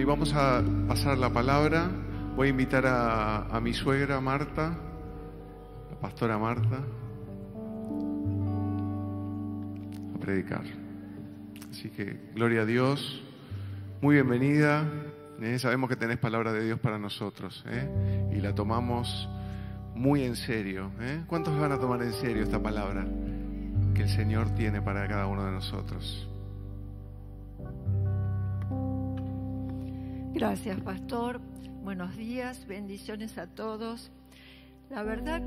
vamos a pasar la palabra. Voy a invitar a mi suegra Marta, la pastora Marta, a predicar. Así que, gloria a Dios. Muy bienvenida. Sabemos que tenés palabra de Dios para nosotros, y la tomamos muy en serio. ¿Cuántos van a tomar en serio esta palabra que el Señor tiene para cada uno de nosotros? Gracias, pastor. Buenos días, bendiciones a todos. La verdad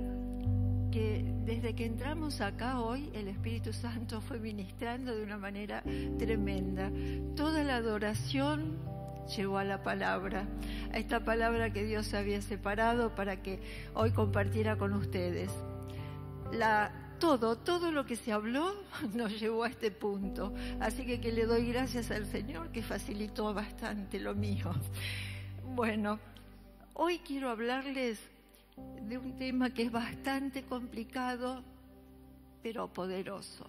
que desde que entramos acá hoy, el Espíritu Santo fue ministrando de una manera tremenda. Toda la adoración llegó a la palabra, a esta palabra que Dios había separado para que hoy compartiera con ustedes. Todo lo que se habló nos llevó a este punto. Así que le doy gracias al Señor que facilitó bastante lo mío. Bueno, hoy quiero hablarles de un tema que es bastante complicado, pero poderoso,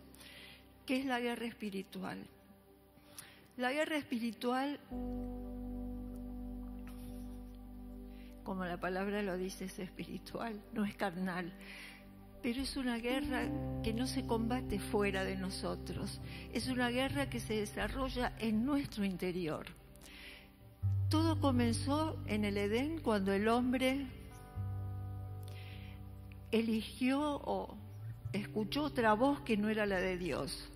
que es la guerra espiritual. La guerra espiritual, como la palabra lo dice, es espiritual, no es carnal. Pero es una guerra que no se combate fuera de nosotros. Es una guerra que se desarrolla en nuestro interior. Todo comenzó en el Edén cuando el hombre eligió o escuchó otra voz que no era la de Dios.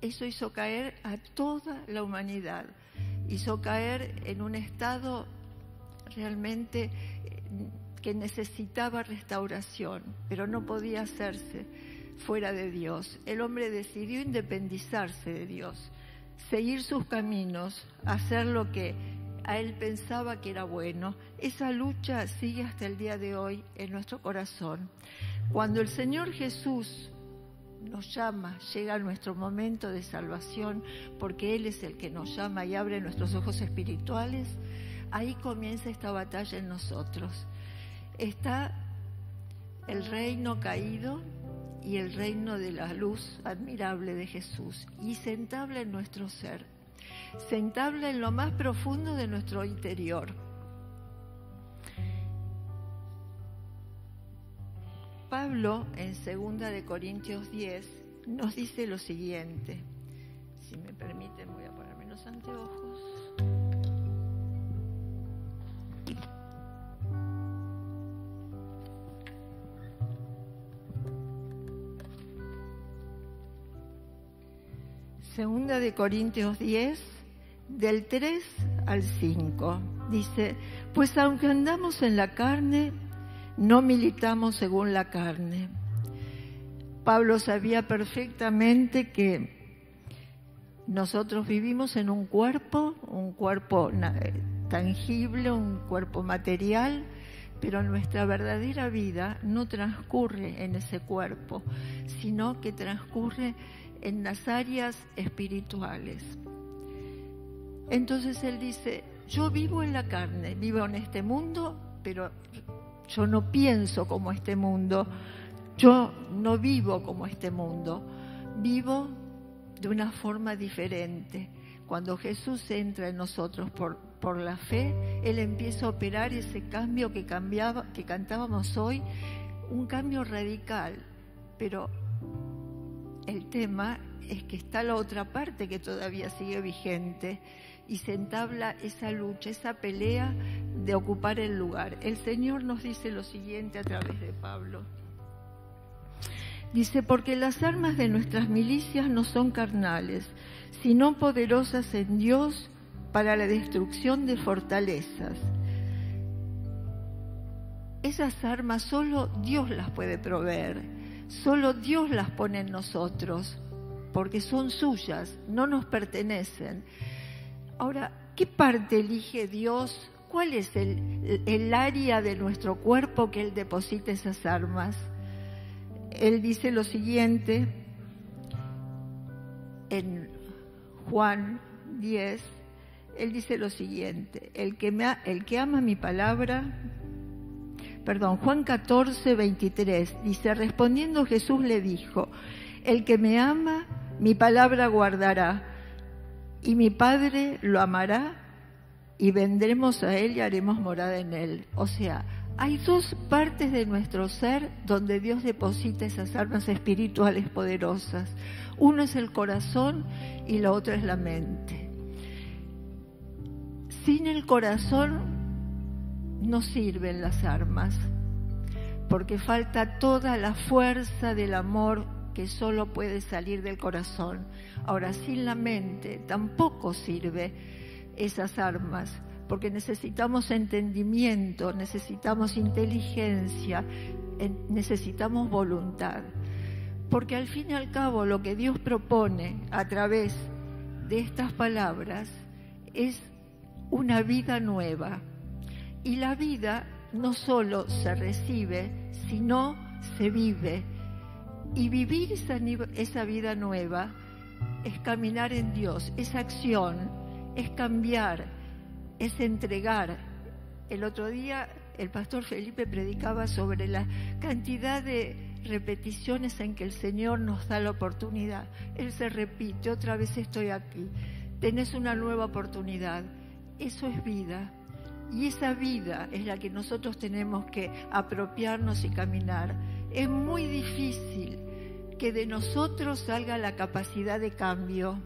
Eso hizo caer a toda la humanidad. Hizo caer en un estado realmente que necesitaba restauración, pero no podía hacerse fuera de Dios. El hombre decidió independizarse de Dios, seguir sus caminos, hacer lo que a él pensaba que era bueno. Esa lucha sigue hasta el día de hoy en nuestro corazón. Cuando el Señor Jesús nos llama, llega nuestro momento de salvación, porque Él es el que nos llama y abre nuestros ojos espirituales, ahí comienza esta batalla en nosotros. Está el reino caído y el reino de la luz admirable de Jesús, y se entabla en nuestro ser, se entabla en lo más profundo de nuestro interior. Pablo, en 2 Corintios 10, nos dice lo siguiente. Si me permiten, voy a ponerme los anteojos. Segunda de Corintios 10, del 3 al 5, dice: pues aunque andamos en la carne, no militamos según la carne. Pablo sabía perfectamente que nosotros vivimos en un cuerpo tangible, un cuerpo material, pero nuestra verdadera vida no transcurre en ese cuerpo, sino que transcurre en las áreas espirituales. Entonces él dice: yo vivo en la carne, vivo en este mundo, pero yo no pienso como este mundo, yo no vivo como este mundo, vivo de una forma diferente. Cuando Jesús entra en nosotros por la fe, Él empieza a operar ese cambio que cantábamos hoy, un cambio radical, pero el tema es que está la otra parte que todavía sigue vigente y se entabla esa lucha, esa pelea de ocupar el lugar. El Señor nos dice lo siguiente a través de Pablo. Dice: porque las armas de nuestras milicias no son carnales, sino poderosas en Dios para la destrucción de fortalezas. Esas armas solo Dios las puede proveer, solo Dios las pone en nosotros, porque son suyas, no nos pertenecen. Ahora, ¿qué parte elige Dios? ¿Cuál es el área de nuestro cuerpo que Él deposita esas armas? Él dice lo siguiente en Juan 10, Él dice lo siguiente: el que ama mi palabra, Juan 14, 23, dice: respondiendo Jesús le dijo: el que me ama, mi palabra guardará, y mi Padre lo amará y vendremos a Él y haremos morada en Él. O sea, hay dos partes de nuestro ser donde Dios deposita esas armas espirituales poderosas. Uno es el corazón y la otra es la mente. Sin el corazón no sirven las armas, porque falta toda la fuerza del amor que solo puede salir del corazón. Ahora, sin la mente tampoco sirve esas armas, porque necesitamos entendimiento, necesitamos inteligencia, necesitamos voluntad. Porque al fin y al cabo lo que Dios propone a través de estas palabras es una vida nueva. Y la vida no solo se recibe, sino se vive. Y vivir esa vida nueva es caminar en Dios, es acción, es cambiar, es entregar. El otro día el pastor Felipe predicaba sobre la cantidad de repeticiones en que el Señor nos da la oportunidad. Él se repite, otra vez estoy aquí, tenés una nueva oportunidad. Eso es vida. Y esa vida es la que nosotros tenemos que apropiarnos y caminar. Es muy difícil que de nosotros salga la capacidad de cambio,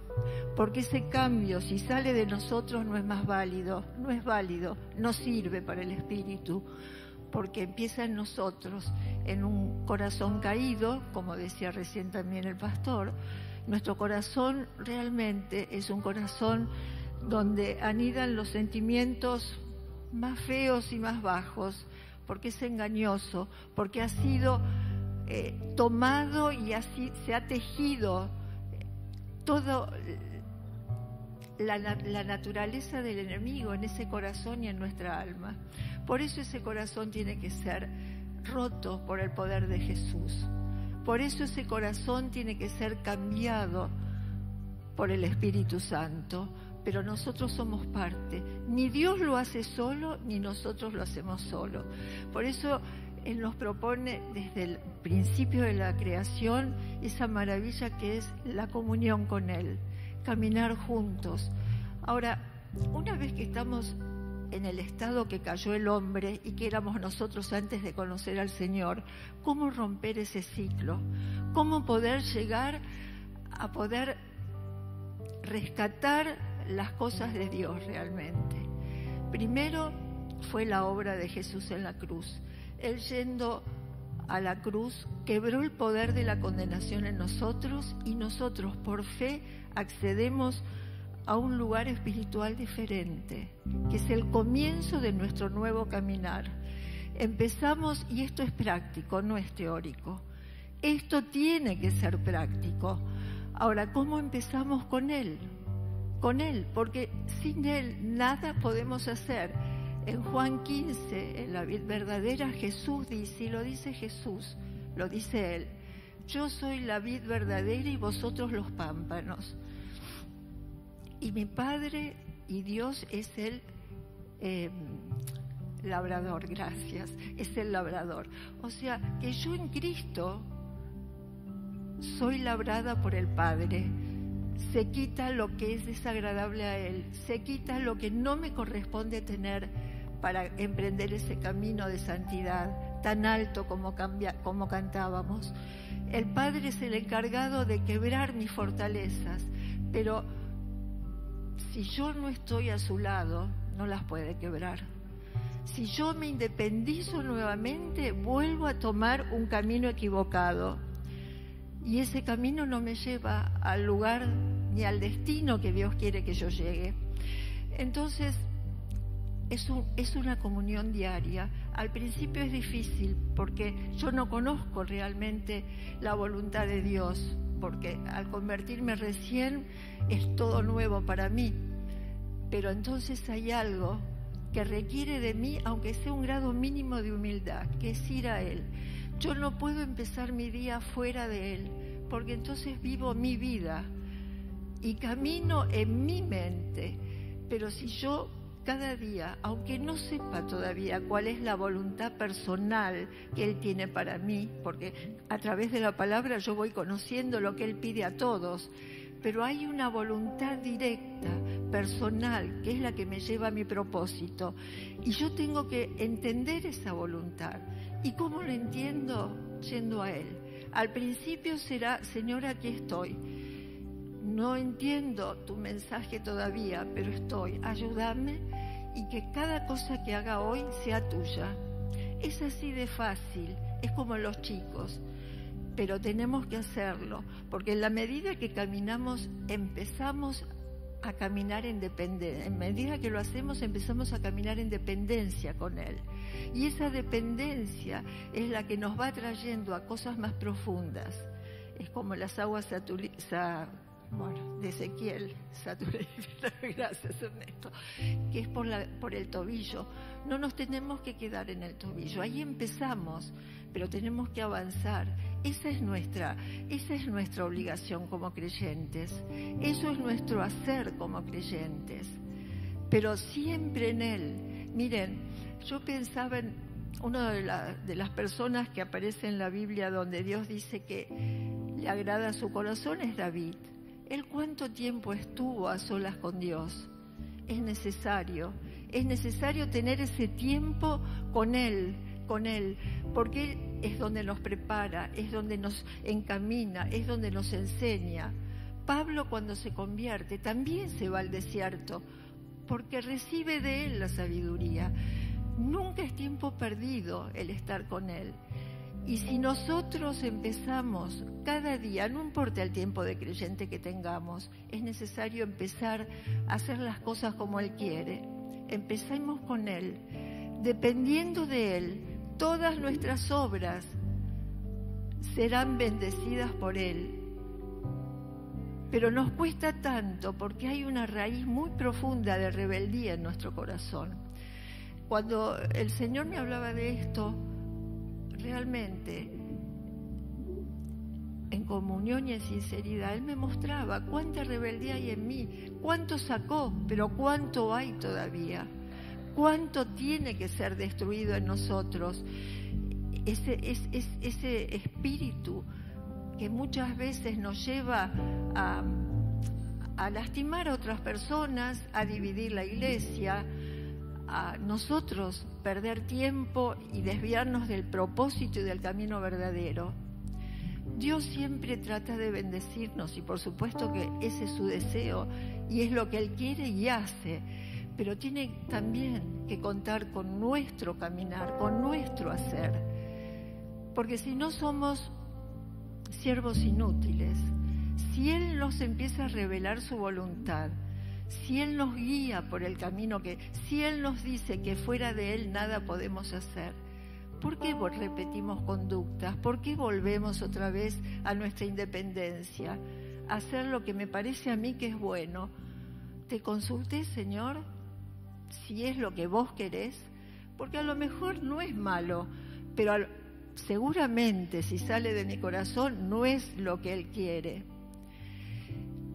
porque ese cambio, si sale de nosotros, no es más válido, no es válido, no sirve para el espíritu, porque empieza en nosotros, en un corazón caído, como decía recién también el pastor. Nuestro corazón realmente es un corazón donde anidan los sentimientos más feos y más bajos, porque es engañoso, porque ha sido tomado y así se ha tejido toda la naturaleza del enemigo en ese corazón y en nuestra alma. Por eso ese corazón tiene que ser roto por el poder de Jesús. Por eso ese corazón tiene que ser cambiado por el Espíritu Santo. Pero nosotros somos parte. Ni Dios lo hace solo, ni nosotros lo hacemos solo. Por eso Él nos propone desde el principio de la creación esa maravilla que es la comunión con Él, caminar juntos. Ahora, una vez que estamos en el estado que cayó el hombre y que éramos nosotros antes de conocer al Señor, ¿cómo romper ese ciclo? ¿Cómo poder llegar a poder rescatar las cosas de Dios realmente? Primero fue la obra de Jesús en la cruz. Él, yendo a la cruz, quebró el poder de la condenación en nosotros, y nosotros por fe accedemos a un lugar espiritual diferente, que es el comienzo de nuestro nuevo caminar. Empezamos, y esto es práctico, no es teórico. Esto tiene que ser práctico. Ahora, ¿cómo empezamos con Él? Con Él, porque sin Él nada podemos hacer. En Juan 15, en la vid verdadera, Jesús dice, y lo dice Jesús, lo dice Él: yo soy la vid verdadera y vosotros los pámpanos. Y mi Padre y Dios es el labrador, gracias, es el labrador. O sea, que yo en Cristo soy labrada por el Padre. Se quita lo que es desagradable a Él, se quita lo que no me corresponde tener para emprender ese camino de santidad tan alto como cantábamos. El Padre es el encargado de quebrar mis fortalezas, pero si yo no estoy a su lado, no las puede quebrar. Si yo me independizo nuevamente, vuelvo a tomar un camino equivocado. Y ese camino no me lleva al lugar ni al destino que Dios quiere que yo llegue. Entonces, es una comunión diaria. Al principio es difícil porque yo no conozco realmente la voluntad de Dios, porque al convertirme recién es todo nuevo para mí. Pero entonces hay algo que requiere de mí, aunque sea un grado mínimo de humildad, que es ir a Él. Yo no puedo empezar mi día fuera de Él, porque entonces vivo mi vida y camino en mi mente. Pero si yo cada día, aunque no sepa todavía cuál es la voluntad personal que Él tiene para mí, porque a través de la palabra yo voy conociendo lo que Él pide a todos, pero hay una voluntad directa, personal, que es la que me lleva a mi propósito. Y yo tengo que entender esa voluntad. ¿Y cómo lo entiendo? Yendo a Él. Al principio será: Señor, aquí estoy. No entiendo tu mensaje todavía, pero estoy. Ayúdame, y que cada cosa que haga hoy sea tuya. Es así de fácil, es como los chicos, pero tenemos que hacerlo, porque en la medida que caminamos, empezamos a caminar en dependencia. En medida que lo hacemos, empezamos a caminar en dependencia con Él. Y esa dependencia es la que nos va trayendo a cosas más profundas. Es como las aguas de Ezequiel, gracias Ernesto, que es por el tobillo. No nos tenemos que quedar en el tobillo, ahí empezamos, pero tenemos que avanzar. Esa es nuestra obligación como creyentes, eso es nuestro hacer como creyentes, pero siempre en Él. Miren, yo pensaba en una de las personas que aparece en la Biblia donde Dios dice que le agrada a su corazón, es David. Él cuánto tiempo estuvo a solas con Dios. Es necesario tener ese tiempo con Él, porque Él es donde nos prepara, es donde nos encamina, es donde nos enseña. Pablo, cuando se convierte, también se va al desierto, porque recibe de Él la sabiduría. Nunca es tiempo perdido el estar con Él. Y si nosotros empezamos cada día, no importa el tiempo de creyente que tengamos, es necesario empezar a hacer las cosas como Él quiere. Empecemos con Él. Dependiendo de Él, todas nuestras obras serán bendecidas por Él. Pero nos cuesta tanto porque hay una raíz muy profunda de rebeldía en nuestro corazón. Cuando el Señor me hablaba de esto, realmente, en comunión y en sinceridad, Él me mostraba cuánta rebeldía hay en mí, cuánto sacó, pero cuánto hay todavía, cuánto tiene que ser destruido en nosotros. Ese espíritu que muchas veces nos lleva a lastimar a otras personas, a dividir la iglesia, a nosotros perder tiempo y desviarnos del propósito y del camino verdadero. Dios siempre trata de bendecirnos y por supuesto que ese es su deseo y es lo que Él quiere y hace, pero tiene también que contar con nuestro caminar, con nuestro hacer, porque si no somos siervos inútiles. Si Él nos empieza a revelar su voluntad, si Él nos guía por el camino si Él nos dice que fuera de Él nada podemos hacer, ¿por qué repetimos conductas? ¿Por qué volvemos otra vez a nuestra independencia? A hacer lo que me parece a mí que es bueno. Te consulté, Señor, si es lo que vos querés, porque a lo mejor no es malo, pero seguramente si sale de mi corazón no es lo que Él quiere.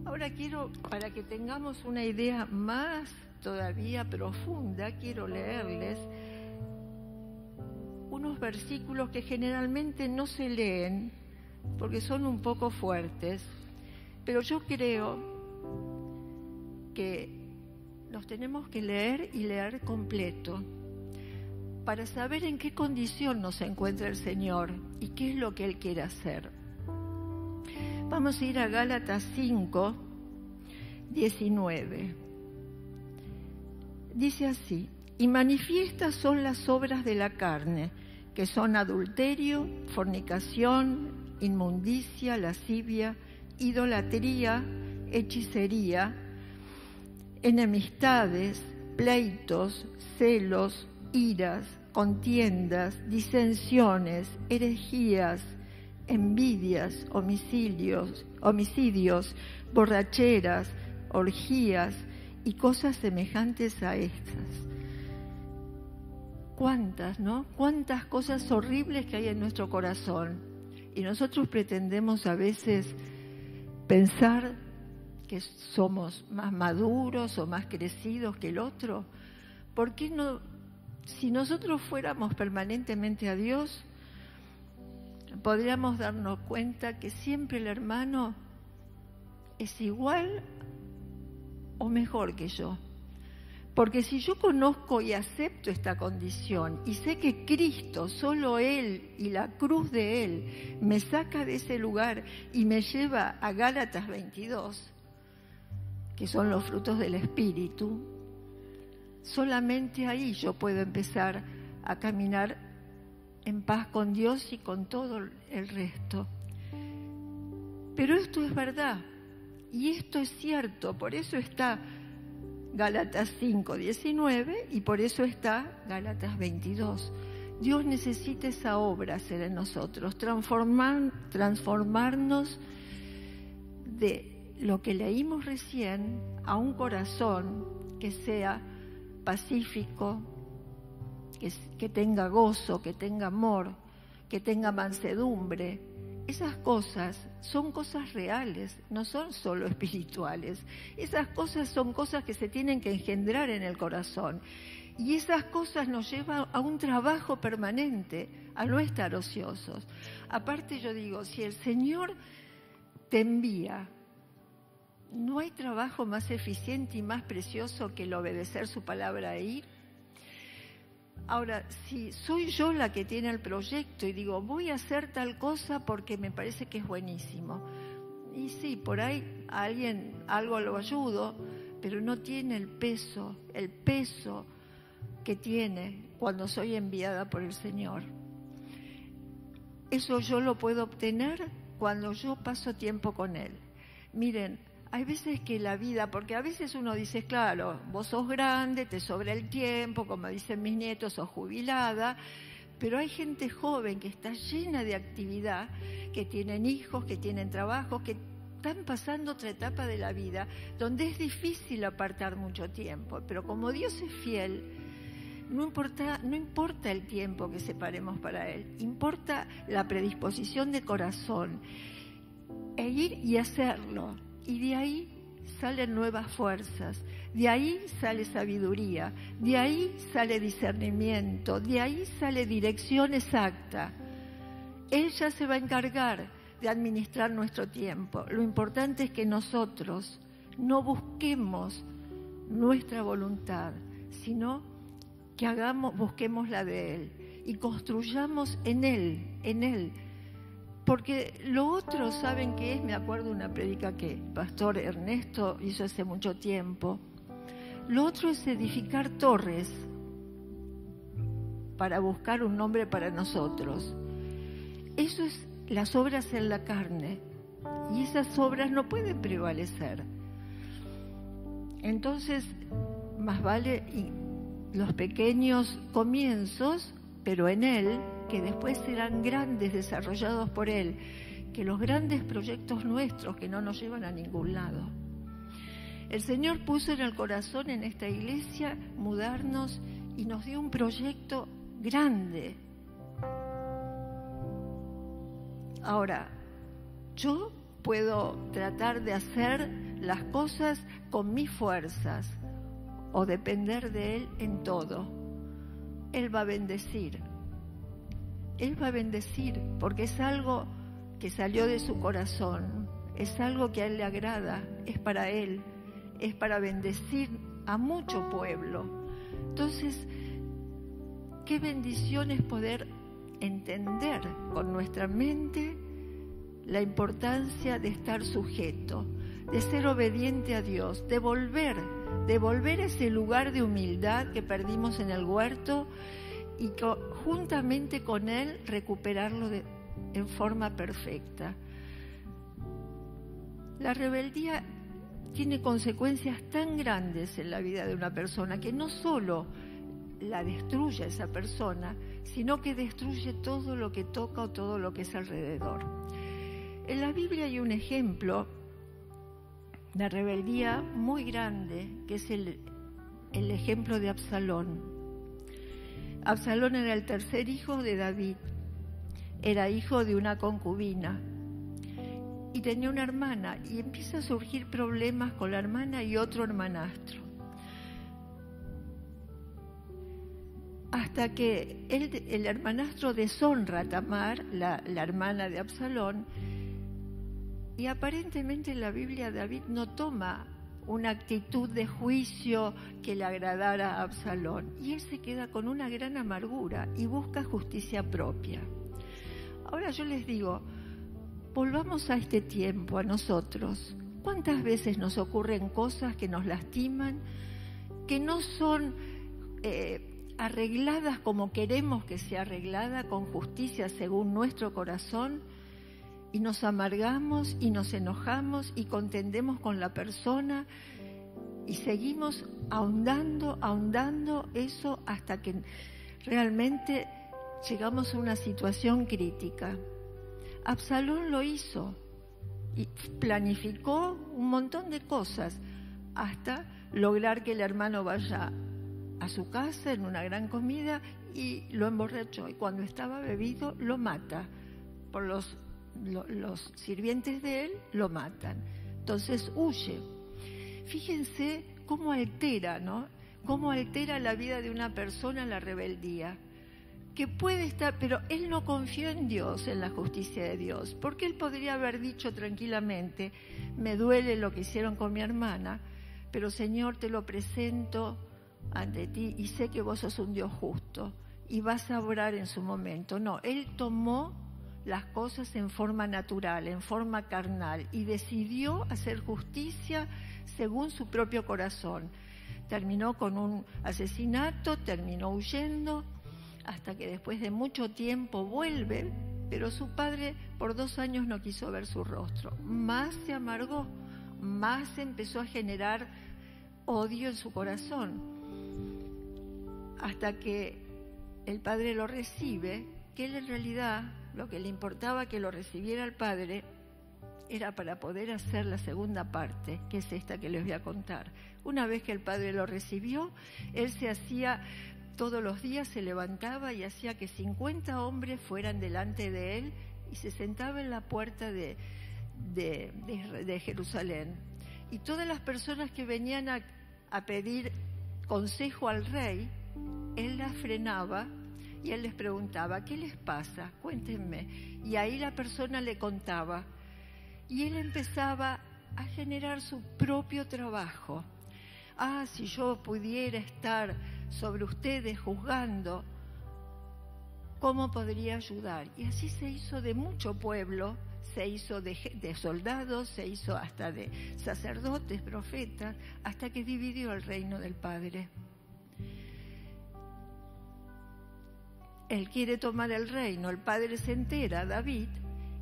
Ahora quiero, para que tengamos una idea más todavía profunda, quiero leerles unos versículos que generalmente no se leen porque son un poco fuertes, pero yo creo que los tenemos que leer y leer completo para saber en qué condición nos encuentra el Señor y qué es lo que Él quiere hacer. Vamos a ir a Gálatas 5, 19. Dice así: y manifiestas son las obras de la carne, que son adulterio, fornicación, inmundicia, lascivia, idolatría, hechicería, enemistades, pleitos, celos, iras, contiendas, disensiones, herejías, envidias, homicidios, borracheras, orgías y cosas semejantes a estas. ¿Cuántas, no? Cuántas cosas horribles que hay en nuestro corazón. Y nosotros pretendemos a veces pensar que somos más maduros o más crecidos que el otro. ¿Por qué no? Si nosotros fuéramos permanentemente a Dios, podríamos darnos cuenta que siempre el hermano es igual o mejor que yo. Porque si yo conozco y acepto esta condición y sé que Cristo, solo Él y la cruz de Él, me saca de ese lugar y me lleva a Gálatas 22, que son los frutos del Espíritu, solamente ahí yo puedo empezar a caminar en paz con Dios y con todo el resto. Pero esto es verdad y esto es cierto, por eso está Gálatas 5:19 y por eso está Gálatas 22. Dios necesita esa obra hacer en nosotros, transformarnos de lo que leímos recién a un corazón que sea pacífico, que tenga gozo, que tenga amor, que tenga mansedumbre. Esas cosas son cosas reales, no son solo espirituales. Esas cosas son cosas que se tienen que engendrar en el corazón. Y esas cosas nos llevan a un trabajo permanente, a no estar ociosos. Aparte yo digo, si el Señor te envía, ¿no hay trabajo más eficiente y más precioso que el obedecer su palabra e ir? Ahora, si soy yo la que tiene el proyecto y digo, voy a hacer tal cosa porque me parece que es buenísimo. Y sí, por ahí a alguien algo lo ayudo, pero no tiene el peso que tiene cuando soy enviada por el Señor. Eso yo lo puedo obtener cuando yo paso tiempo con Él. Miren, hay veces que la vida, porque a veces uno dice, claro, vos sos grande, te sobra el tiempo, como dicen mis nietos, sos jubilada, pero hay gente joven que está llena de actividad, que tienen hijos, que tienen trabajo, que están pasando otra etapa de la vida, donde es difícil apartar mucho tiempo, pero como Dios es fiel, no importa el tiempo que separemos para Él, importa la predisposición de corazón, e ir y hacerlo. Y de ahí salen nuevas fuerzas, de ahí sale sabiduría, de ahí sale discernimiento, de ahí sale dirección exacta. Ella se va a encargar de administrar nuestro tiempo. Lo importante es que nosotros no busquemos nuestra voluntad, sino que busquemos la de Él y construyamos en Él. Porque lo otro, ¿saben qué es? Me acuerdo de una prédica que el pastor Ernesto hizo hace mucho tiempo. Lo otro es edificar torres para buscar un nombre para nosotros. Eso es las obras en la carne. Y esas obras no pueden prevalecer. Entonces, más vale los pequeños comienzos, pero en Él, que después serán grandes, desarrollados por Él, que los grandes proyectos nuestros que no nos llevan a ningún lado. El Señor puso en el corazón en esta iglesia mudarnos y nos dio un proyecto grande. Ahora, yo puedo tratar de hacer las cosas con mis fuerzas o depender de Él en todo. Él va a bendecir. Él va a bendecir porque es algo que salió de su corazón, es algo que a Él le agrada, es para Él, es para bendecir a mucho pueblo. Entonces, qué bendición es poder entender con nuestra mente la importancia de estar sujeto, de ser obediente a Dios, de volver a ese lugar de humildad que perdimos en el huerto y juntamente con Él recuperarlo en forma perfecta. La rebeldía tiene consecuencias tan grandes en la vida de una persona que no solo la destruye a esa persona, sino que destruye todo lo que toca o todo lo que es alrededor. En la Biblia hay un ejemplo de rebeldía muy grande, que es el ejemplo de Absalón. Absalón era el tercer hijo de David, era hijo de una concubina y tenía una hermana, y empieza a surgir problemas con la hermana y otro hermanastro. Hasta que el hermanastro deshonra a Tamar, la hermana de Absalón, Y aparentemente en la Biblia David no toma una actitud de juicio que le agradara a Absalón. Y él se queda con una gran amargura y busca justicia propia. Ahora yo les digo, volvamos a este tiempo, a nosotros. ¿Cuántas veces nos ocurren cosas que nos lastiman, que no son arregladas como queremos que sea arreglada, con justicia según nuestro corazón? Y nos amargamos y nos enojamos y contendemos con la persona y seguimos ahondando eso hasta que realmente llegamos a una situación crítica. Absalón lo hizo y planificó un montón de cosas hasta lograr que el hermano vaya a su casa en una gran comida y lo emborrachó. Y cuando estaba bebido lo mata. Por los sirvientes de él lo matan. Entonces huye. Fíjense cómo altera, ¿no? Cómo altera la vida de una persona la rebeldía. Que puede estar, pero él no confió en Dios, en la justicia de Dios, porque él podría haber dicho tranquilamente: me duele lo que hicieron con mi hermana, pero Señor, te lo presento ante ti y sé que vos sos un Dios justo y vas a obrar en su momento. No, él tomó las cosas en forma natural, en forma carnal, y decidió hacer justicia según su propio corazón. Terminó con un asesinato, terminó huyendo, hasta que después de mucho tiempo vuelve, pero su padre por 2 años no quiso ver su rostro. Más se amargó, más empezó a generar odio en su corazón, hasta que el padre lo recibe, que él en realidad lo que le importaba que lo recibiera el padre era para poder hacer la segunda parte, que es esta que les voy a contar. Una vez que el padre lo recibió, él se hacía, todos los días se levantaba y hacía que 50 hombres fueran delante de él y se sentaba en la puerta de Jerusalén. Y todas las personas que venían a pedir consejo al rey, él las frenaba y él les preguntaba: ¿qué les pasa? Cuéntenme. Y ahí la persona le contaba. Y él empezaba a generar su propio trabajo. Si yo pudiera estar sobre ustedes juzgando, ¿cómo podría ayudar? Y así se hizo de mucho pueblo, se hizo de soldados, se hizo hasta de sacerdotes, profetas, hasta que dividió el reino del Padre. Él quiere tomar el reino, el padre se entera, David,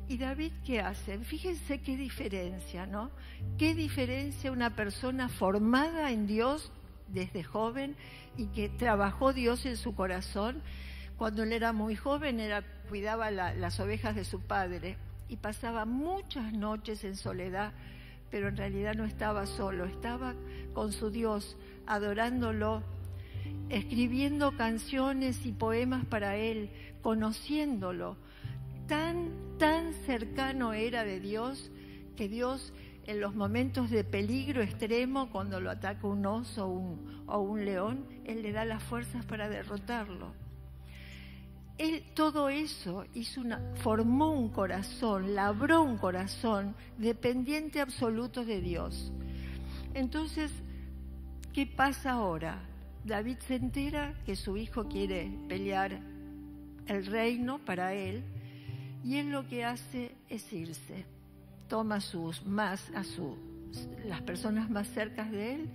y David, ¿qué hace? Fíjense qué diferencia, ¿no? Qué diferencia una persona formada en Dios desde joven y que trabajó Dios en su corazón. Cuando él era muy joven, cuidaba las ovejas de su padre y pasaba muchas noches en soledad, pero en realidad no estaba solo, estaba con su Dios, adorándolo, escribiendo canciones y poemas para él, conociéndolo. Tan cercano era de Dios, que Dios en los momentos de peligro extremo, cuando lo ataca un oso o un león, él le da las fuerzas para derrotarlo. Él todo eso formó un corazón, labró un corazón dependiente absoluto de Dios. Entonces, ¿qué pasa ahora? David se entera que su hijo quiere pelear el reino para él, y él lo que hace es irse. Toma las personas más cercas de él,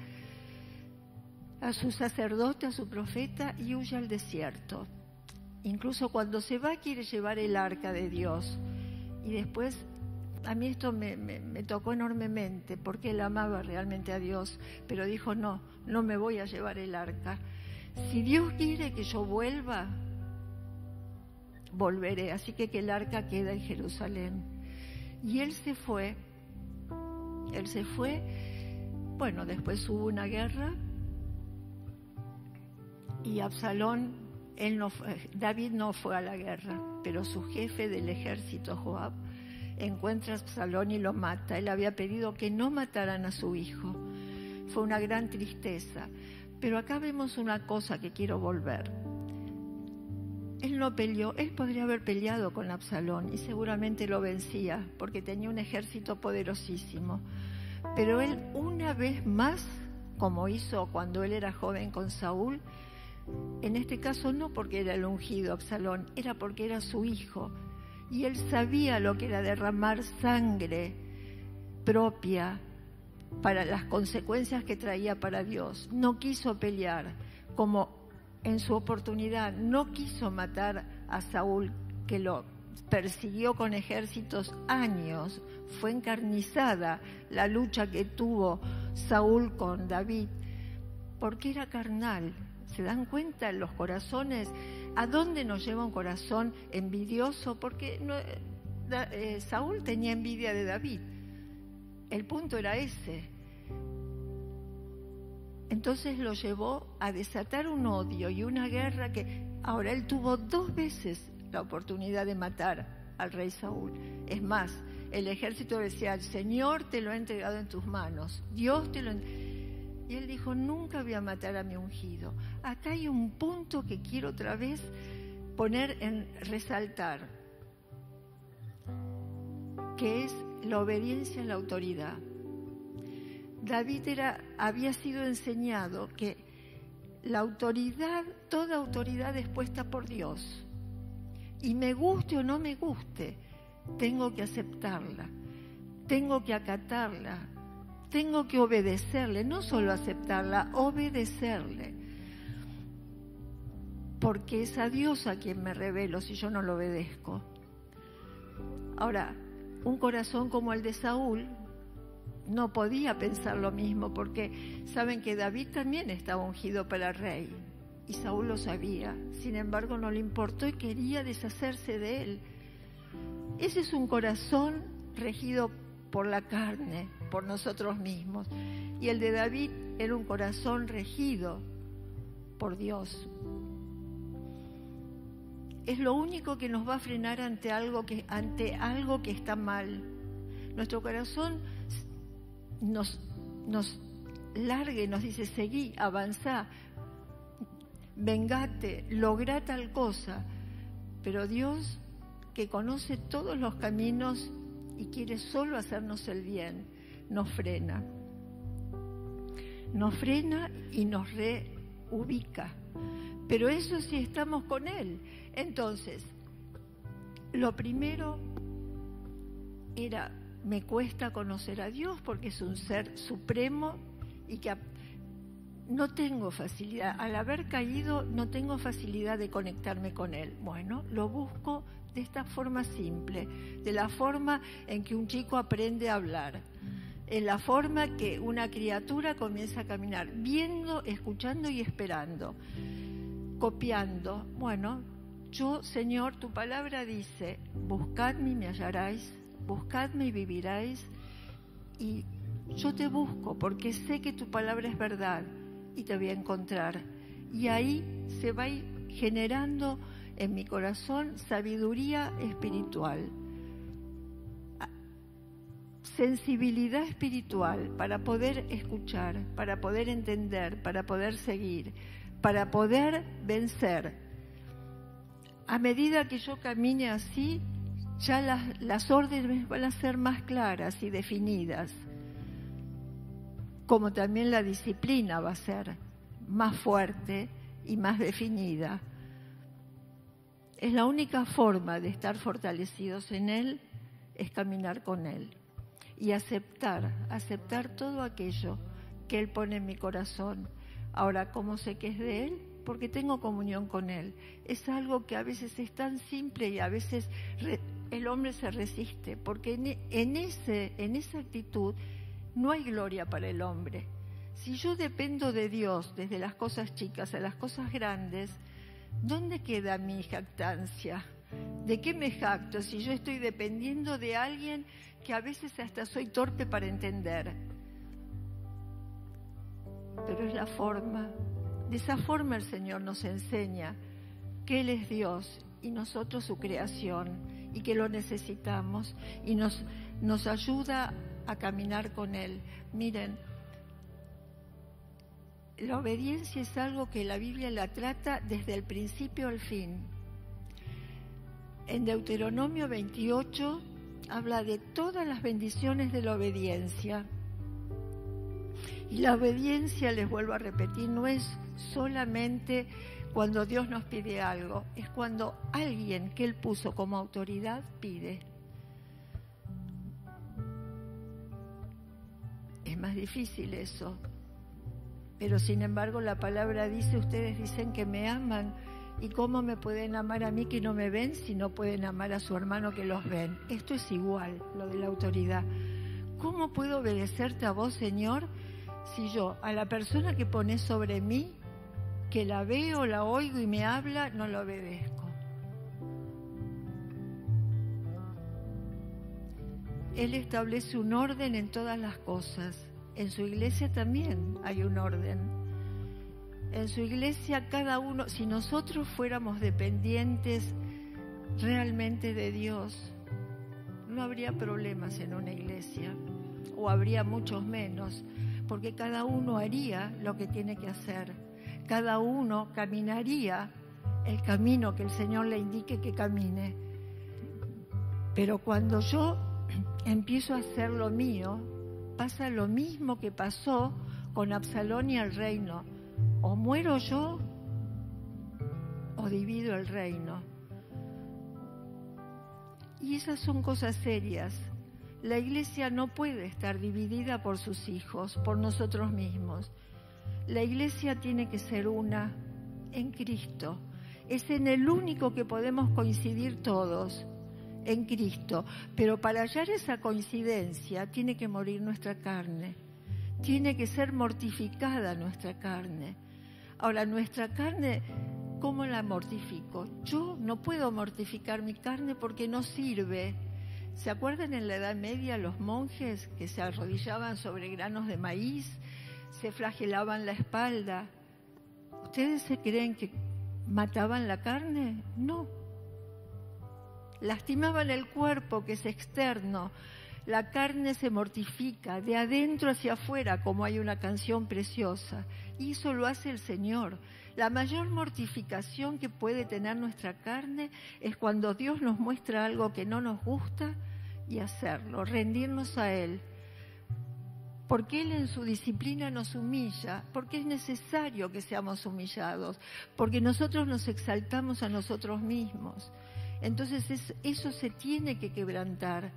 a su sacerdote, a su profeta, y huye al desierto. Incluso cuando se va quiere llevar el arca de Dios. Y después, a mí esto me tocó enormemente, porque él amaba realmente a Dios, pero dijo: no me voy a llevar el arca. Si Dios quiere que yo vuelva, volveré. Así que el arca queda en Jerusalén. Y él se fue. Bueno, después hubo una guerra y Absalón, David no fue a la guerra, pero su jefe del ejército, Joab, encuentra a Absalón y lo mata. Él había pedido que no mataran a su hijo. Fue una gran tristeza. Pero acá vemos una cosa que quiero volver. Él no peleó, él podría haber peleado con Absalón y seguramente lo vencía porque tenía un ejército poderosísimo. Pero él una vez más, como hizo cuando él era joven con Saúl, en este caso no porque era el ungido Absalón, era porque era su hijo. Y él sabía lo que era derramar sangre propia para las consecuencias que traía para Dios. No quiso pelear, como en su oportunidad no quiso matar a Saúl, que lo persiguió con ejércitos años. Fue encarnizada la lucha que tuvo Saúl con David, porque era carnal. ¿Se dan cuenta los corazones? ¿A dónde nos lleva un corazón envidioso? Porque Saúl tenía envidia de David. El punto era ese. Entonces lo llevó a desatar un odio y una guerra que ahora él tuvo 2 veces la oportunidad de matar al rey Saúl. Es más, el ejército decía: el Señor te lo ha entregado en tus manos, Dios te lo y él dijo: nunca voy a matar a mi ungido. Acá hay un punto que quiero otra vez resaltar, que es la obediencia a la autoridad. David había sido enseñado que la autoridad, toda autoridad es puesta por Dios. Y me guste o no me guste, tengo que aceptarla, tengo que acatarla, tengo que obedecerle, no solo aceptarla, obedecerle. Porque es a Dios a quien me revelo si yo no lo obedezco. Ahora, un corazón como el de Saúl no podía pensar lo mismo, porque saben que David también estaba ungido para rey y Saúl lo sabía. Sin embargo, no le importó y quería deshacerse de él. Ese es un corazón regido por la carne, por nosotros mismos, y el de David era un corazón regido por Dios. Es lo único que nos va a frenar ante algo que está mal. Nuestro corazón nos larga y nos dice: seguí, avanzá, vengate, lográ tal cosa. Pero Dios, que conoce todos los caminos y quiere solo hacernos el bien, nos frena. Nos frena y nos reubica. Pero eso sí, estamos con Él. Entonces, lo primero era: me cuesta conocer a Dios porque es un ser supremo y que no tengo facilidad. Al haber caído, no tengo facilidad de conectarme con Él. Bueno, lo busco de esta forma simple, de la forma en que un chico aprende a hablar, en la forma que una criatura comienza a caminar, viendo, escuchando y esperando, copiando. Bueno, yo, Señor, tu palabra dice: buscadme y me hallaréis, buscadme y viviréis. Y yo te busco porque sé que tu palabra es verdad y te voy a encontrar. Y ahí se va a ir generando en mi corazón sabiduría espiritual, sensibilidad espiritual para poder escuchar, para poder entender, para poder seguir, para poder vencer. A medida que yo camine así, ya las órdenes van a ser más claras y definidas, como también la disciplina va a ser más fuerte y más definida. Es la única forma de estar fortalecidos en Él, es caminar con Él y aceptar todo aquello que Él pone en mi corazón. Ahora, ¿cómo sé que es de Él? Porque tengo comunión con Él. Es algo que a veces es tan simple y a veces el hombre se resiste, porque en esa actitud no hay gloria para el hombre. Si yo dependo de Dios desde las cosas chicas a las cosas grandes, ¿dónde queda mi jactancia? ¿De qué me jacto si yo estoy dependiendo de alguien que a veces hasta soy torpe para entender? Pero es la forma. De esa forma el Señor nos enseña que Él es Dios y nosotros su creación, y que lo necesitamos, y nos ayuda a caminar con Él. Miren, la obediencia es algo que la Biblia la trata desde el principio al fin. En Deuteronomio 28 habla de todas las bendiciones de la obediencia. Y la obediencia, les vuelvo a repetir, no es solamente cuando Dios nos pide algo, es cuando alguien que Él puso como autoridad pide. Es más difícil eso, pero sin embargo la palabra dice, ustedes dicen que me aman, ¿y cómo me pueden amar a mí que no me ven si no pueden amar a su hermano que los ven? Esto es igual, lo de la autoridad. ¿Cómo puedo obedecerte a vos, Señor, si yo a la persona que pones sobre mí, que la veo, la oigo y me habla, no la obedezco? Él establece un orden en todas las cosas. En su iglesia también hay un orden. En su iglesia cada uno, si nosotros fuéramos dependientes realmente de Dios, no habría problemas en una iglesia, o habría muchos menos, porque cada uno haría lo que tiene que hacer. Cada uno caminaría el camino que el Señor le indique que camine. Pero cuando yo empiezo a hacer lo mío, pasa lo mismo que pasó con Absalón y el reino. O muero yo o divido el reino. Y esas son cosas serias. La iglesia no puede estar dividida por sus hijos, por nosotros mismos. La iglesia tiene que ser una en Cristo. Es en el único que podemos coincidir todos, en Cristo. Pero para hallar esa coincidencia tiene que morir nuestra carne. Tiene que ser mortificada nuestra carne. Ahora, nuestra carne, ¿cómo la mortifico? Yo no puedo mortificar mi carne porque no sirve. ¿Se acuerdan en la Edad Media los monjes que se arrodillaban sobre granos de maíz, se flagelaban la espalda? ¿Ustedes se creen que mataban la carne? No. Lastimaban el cuerpo, que es externo. La carne se mortifica de adentro hacia afuera, como hay una canción preciosa. Y eso lo hace el Señor. La mayor mortificación que puede tener nuestra carne es cuando Dios nos muestra algo que no nos gusta y hacerlo, rendirnos a Él. Porque Él en su disciplina nos humilla, porque es necesario que seamos humillados, porque nosotros nos exaltamos a nosotros mismos. Entonces eso se tiene que quebrantar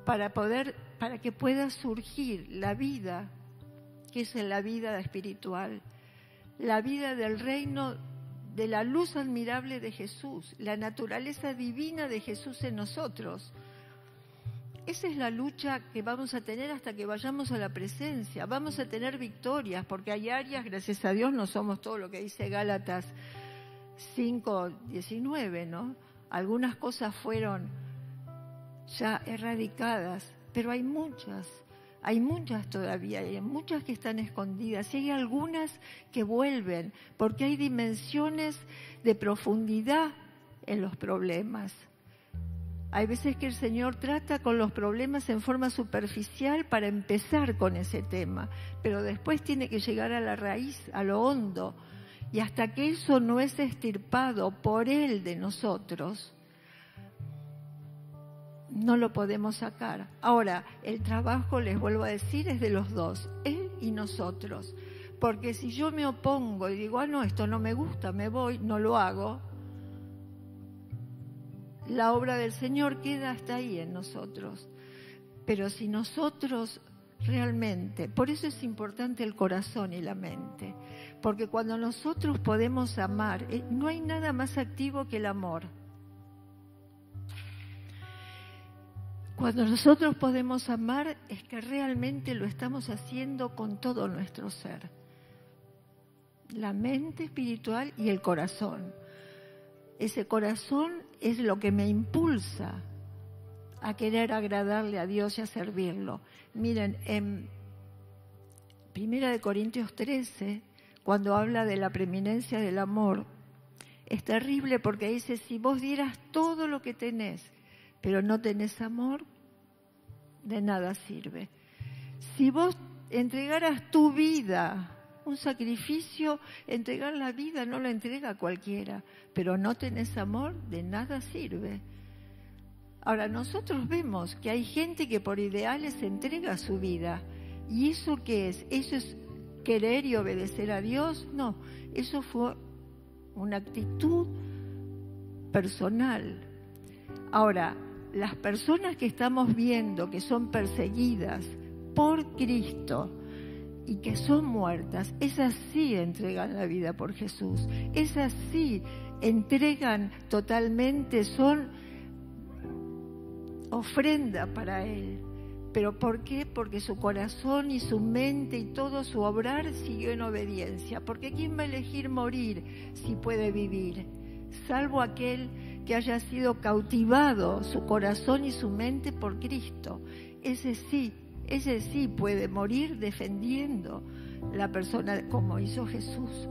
para que pueda surgir la vida, que es la vida espiritual, la vida del reino, de la luz admirable de Jesús, la naturaleza divina de Jesús en nosotros. Esa es la lucha que vamos a tener hasta que vayamos a la presencia. Vamos a tener victorias, porque hay áreas, gracias a Dios, no somos todo lo que dice Gálatas 5:19, ¿no? Algunas cosas fueron ya erradicadas, pero hay muchas todavía, hay muchas que están escondidas, y hay algunas que vuelven, porque hay dimensiones de profundidad en los problemas. Hay veces que el Señor trata con los problemas en forma superficial para empezar con ese tema, pero después tiene que llegar a la raíz, a lo hondo, y hasta que eso no es extirpado por Él de nosotros, no lo podemos sacar. Ahora, el trabajo, les vuelvo a decir, es de los dos, Él y nosotros. Porque si yo me opongo y digo, no, esto no me gusta, me voy, no lo hago, la obra del Señor queda hasta ahí en nosotros. Pero si nosotros realmente, por eso es importante el corazón y la mente, porque cuando nosotros podemos amar, no hay nada más activo que el amor. Cuando nosotros podemos amar es que realmente lo estamos haciendo con todo nuestro ser. La mente espiritual y el corazón. Ese corazón es lo que me impulsa a querer agradarle a Dios y a servirlo. Miren, en 1 Corintios 13, cuando habla de la preeminencia del amor, es terrible porque dice, si vos dieras todo lo que tenés, pero no tenés amor, de nada sirve. Si vos entregaras tu vida un sacrificio, entregar la vida no lo entrega cualquiera, pero no tenés amor, de nada sirve. Ahora, nosotros vemos que hay gente que por ideales entrega su vida. ¿Y eso qué es? ¿Eso es querer y obedecer a Dios? No, eso fue una actitud personal. Ahora, las personas que estamos viendo que son perseguidas por Cristo y que son muertas, esas sí entregan la vida por Jesús, esas sí entregan totalmente, son ofrenda para Él. ¿Pero por qué? Porque su corazón y su mente y todo su obrar siguió en obediencia. Porque ¿quién va a elegir morir si puede vivir? Salvo aquel que haya sido cautivado su corazón y su mente por Cristo. Ese sí puede morir defendiendo la persona como hizo Jesús.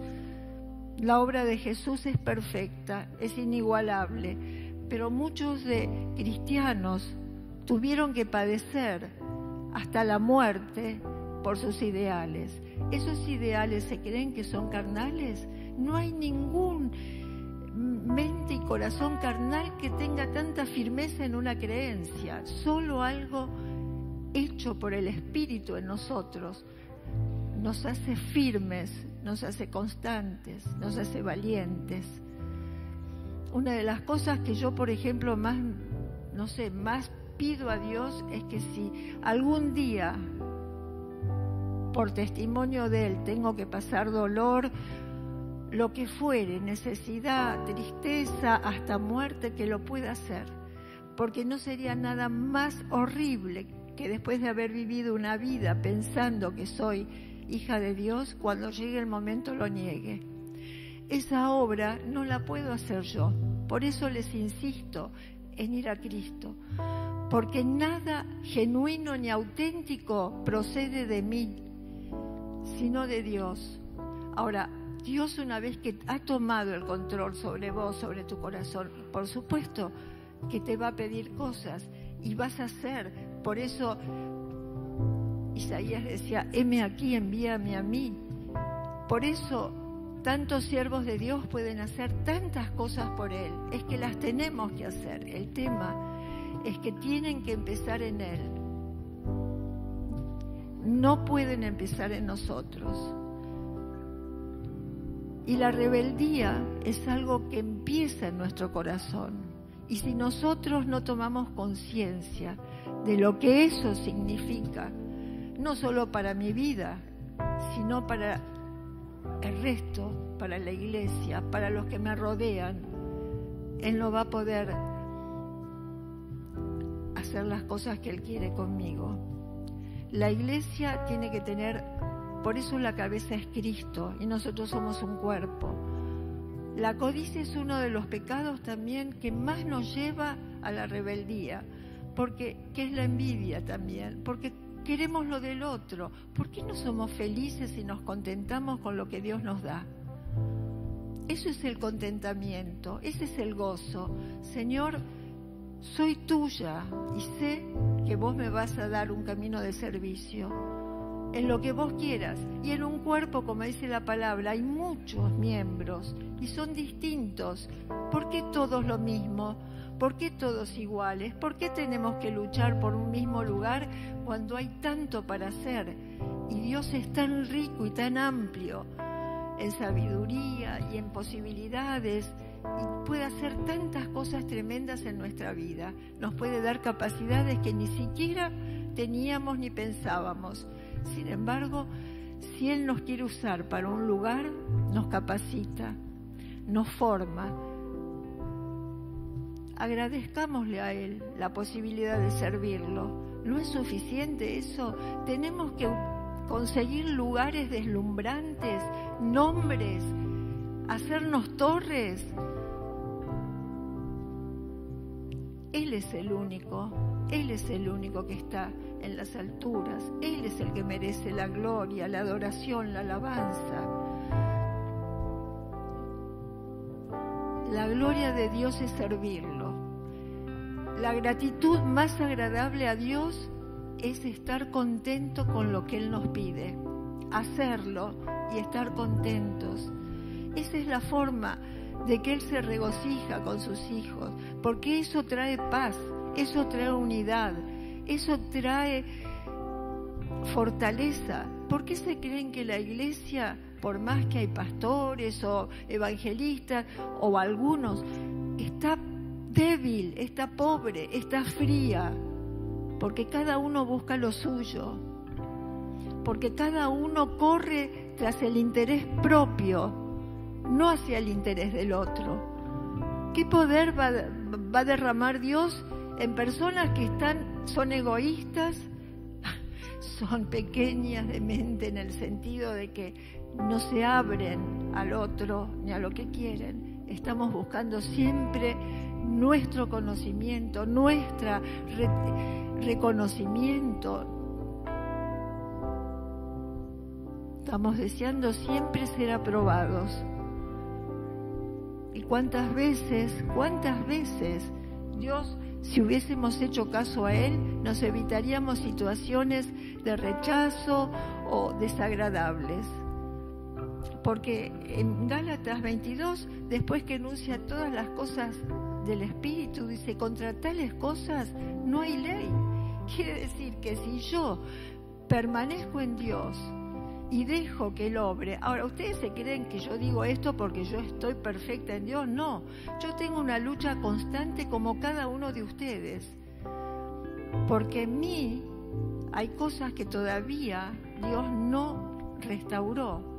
La obra de Jesús es perfecta, es inigualable, pero muchos de cristianos tuvieron que padecer hasta la muerte por sus ideales. ¿Esos ideales se creen que son carnales? No hay ningún mente y corazón carnal que tenga tanta firmeza en una creencia, solo algo hecho por el Espíritu en nosotros nos hace firmes, nos hace constantes, nos hace valientes. Una de las cosas que yo, por ejemplo, más pido a Dios es que si algún día, por testimonio de Él, tengo que pasar dolor, lo que fuere, necesidad, tristeza, hasta muerte, que lo pueda hacer. Porque no sería nada más horrible que después de haber vivido una vida pensando que soy hija de Dios, cuando llegue el momento lo niegue. Esa obra no la puedo hacer yo. Por eso les insisto en ir a Cristo. Porque nada genuino ni auténtico procede de mí, sino de Dios. Ahora, Dios, una vez que ha tomado el control sobre vos, sobre tu corazón, por supuesto que te va a pedir cosas y vas a hacer. Por eso Isaías decía: heme aquí, envíame a mí. Por eso tantos siervos de Dios pueden hacer tantas cosas por Él. Es que las tenemos que hacer. El tema es que tienen que empezar en Él. No pueden empezar en nosotros. Y la rebeldía es algo que empieza en nuestro corazón. Y si nosotros no tomamos conciencia de lo que eso significa, no solo para mi vida, sino para el resto, para la iglesia, para los que me rodean, Él no va a poder hacer las cosas que Él quiere conmigo. La iglesia tiene que tener, por eso la cabeza es Cristo y nosotros somos un cuerpo. La codicia es uno de los pecados también que más nos lleva a la rebeldía, porque que es la envidia también, porque queremos lo del otro. ¿Por qué no somos felices y nos contentamos con lo que Dios nos da? Eso es el contentamiento, ese es el gozo. Señor, soy tuya y sé que vos me vas a dar un camino de servicio en lo que vos quieras. Y en un cuerpo, como dice la palabra, hay muchos miembros y son distintos. ¿Por qué todos lo mismo? ¿Por qué todos iguales? ¿Por qué tenemos que luchar por un mismo lugar cuando hay tanto para hacer? Y Dios es tan rico y tan amplio en sabiduría y en posibilidades, y puede hacer tantas cosas tremendas en nuestra vida. Nos puede dar capacidades que ni siquiera teníamos ni pensábamos. Sin embargo, si Él nos quiere usar para un lugar, nos capacita, nos forma. Agradezcámosle a Él la posibilidad de servirlo. ¿No es suficiente eso? Tenemos que conseguir lugares deslumbrantes, nombres, hacernos torres. Él es el único que está en las alturas. Él es el que merece la gloria, la adoración, la alabanza. La gloria de Dios es servirlo. La gratitud más agradable a Dios es estar contento con lo que Él nos pide. hacerlo y estar contentos. Esa es la forma de que Él se regocija con sus hijos, porque eso trae paz, eso trae unidad, eso trae fortaleza. ¿Por qué se creen que la iglesia, por más que hay pastores o evangelistas o algunos, está débil, está pobre, está fría? Porque cada uno busca lo suyo, porque cada uno corre tras el interés propio, no hacia el interés del otro. ¿Qué poder va a derramar Dios en personas que son egoístas, son pequeñas de mente en el sentido de que no se abren al otro ni a lo que quieren? Estamos buscando siempre nuestro conocimiento, nuestro reconocimiento. Estamos deseando siempre ser aprobados. ¿Y cuántas veces Dios, si hubiésemos hecho caso a Él, nos evitaríamos situaciones de rechazo o desagradables? Porque en Gálatas 22, después que enuncia todas las cosas del Espíritu, dice: contra tales cosas no hay ley. Quiere decir que si yo permanezco en Dios y dejo que Él obre. Ahora, ¿ustedes se creen que yo digo esto porque yo estoy perfecta en Dios? No, yo tengo una lucha constante como cada uno de ustedes, porque en mí hay cosas que todavía Dios no restauró.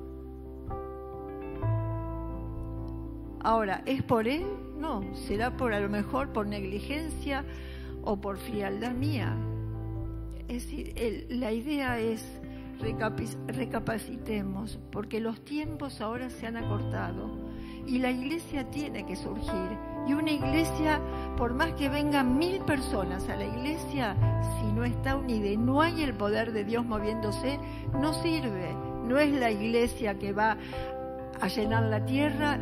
Ahora, ¿es por Él? No, será a lo mejor por negligencia o por frialdad mía. Es decir, la idea es recapacitemos, porque los tiempos ahora se han acortado y la iglesia tiene que surgir. Y una iglesia, por más que vengan 1000 personas a la iglesia, si no está unida y no hay el poder de Dios moviéndose, no sirve. No es la iglesia que va a llenar la tierra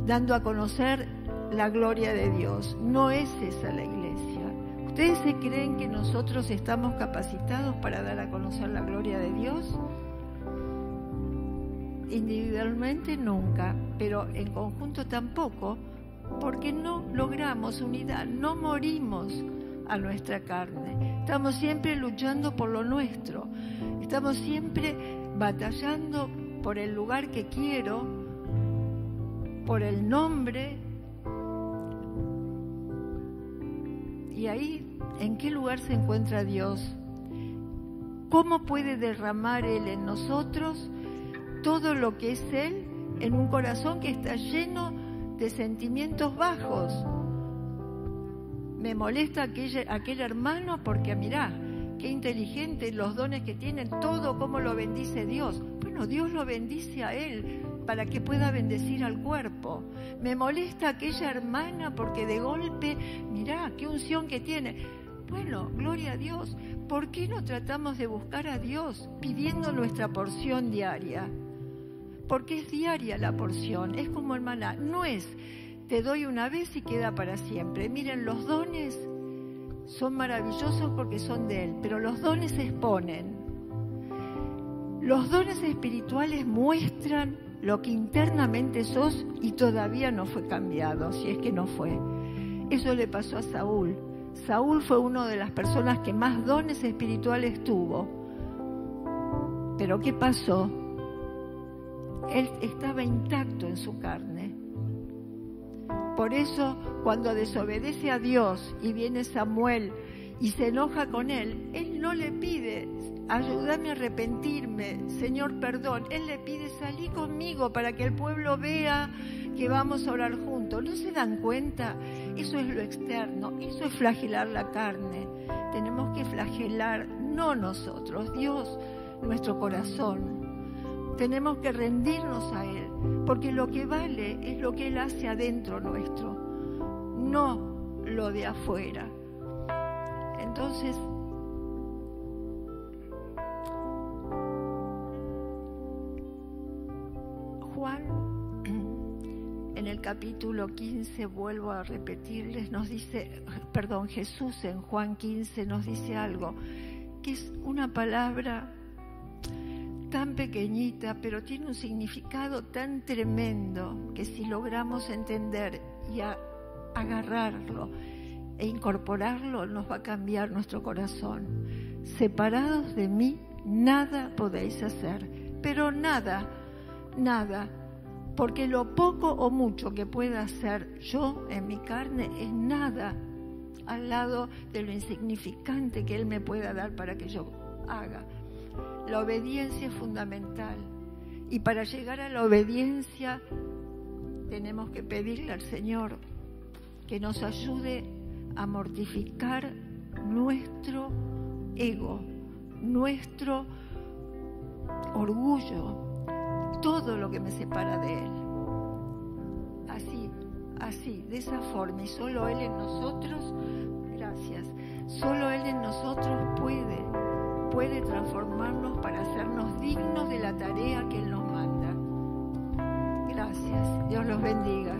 dando a conocer la gloria de Dios. No es esa la iglesia. ¿Ustedes se creen que nosotros estamos capacitados para dar a conocer la gloria de Dios? Individualmente nunca, pero en conjunto tampoco, porque no logramos unidad, no morimos a nuestra carne. Estamos siempre luchando por lo nuestro, estamos siempre batallando por el lugar que quiero, por el nombre. Y ahí, ¿en qué lugar se encuentra Dios? ¿Cómo puede derramar Él en nosotros todo lo que es Él en un corazón que está lleno de sentimientos bajos? Me molesta aquel hermano porque, mirá, qué inteligente, los dones que tienen, todo cómo lo bendice Dios. Bueno, Dios lo bendice a él para que pueda bendecir al cuerpo. Me molesta aquella hermana porque de golpe, mirá, qué unción que tiene. Bueno, gloria a Dios. ¿Por qué no tratamos de buscar a Dios pidiendo nuestra porción diaria? Porque es diaria la porción, es como el maná, no es te doy una vez y queda para siempre. Miren, los dones son maravillosos porque son de Él, pero los dones se exponen. Los dones espirituales muestran lo que internamente sos y todavía no fue cambiado, si es que no fue. Eso le pasó a Saúl. Saúl fue una de las personas que más dones espirituales tuvo. Pero ¿qué pasó? Él estaba intacto en su carne. Por eso, cuando desobedece a Dios y viene Samuel y se enoja con él, él no le pide, ayúdame a arrepentirme, Señor, perdón. Él le pide, salí conmigo para que el pueblo vea que vamos a orar juntos. ¿No se dan cuenta? Eso es lo externo, eso es flagelar la carne. Tenemos que flagelar, no nosotros, Dios, nuestro corazón. Tenemos que rendirnos a Él, porque lo que vale es lo que Él hace adentro nuestro, no lo de afuera. Entonces, Juan, en el capítulo 15, vuelvo a repetirles, nos dice, Jesús en Juan 15 nos dice algo, que es una palabra tan pequeñita, pero tiene un significado tan tremendo que si logramos entender y agarrarlo e incorporarlo, nos va a cambiar nuestro corazón. Separados de mí, nada podéis hacer, pero nada, nada, porque lo poco o mucho que pueda hacer yo en mi carne es nada al lado de lo insignificante que Él me pueda dar para que yo haga. La obediencia es fundamental, y para llegar a la obediencia tenemos que pedirle al Señor que nos ayude a mortificar nuestro ego, nuestro orgullo, todo lo que me separa de Él. Así, de esa forma, y solo Él en nosotros, gracias, solo Él en nosotros puede transformarnos para hacernos dignos de la tarea que Él nos manda. Gracias, Dios los bendiga.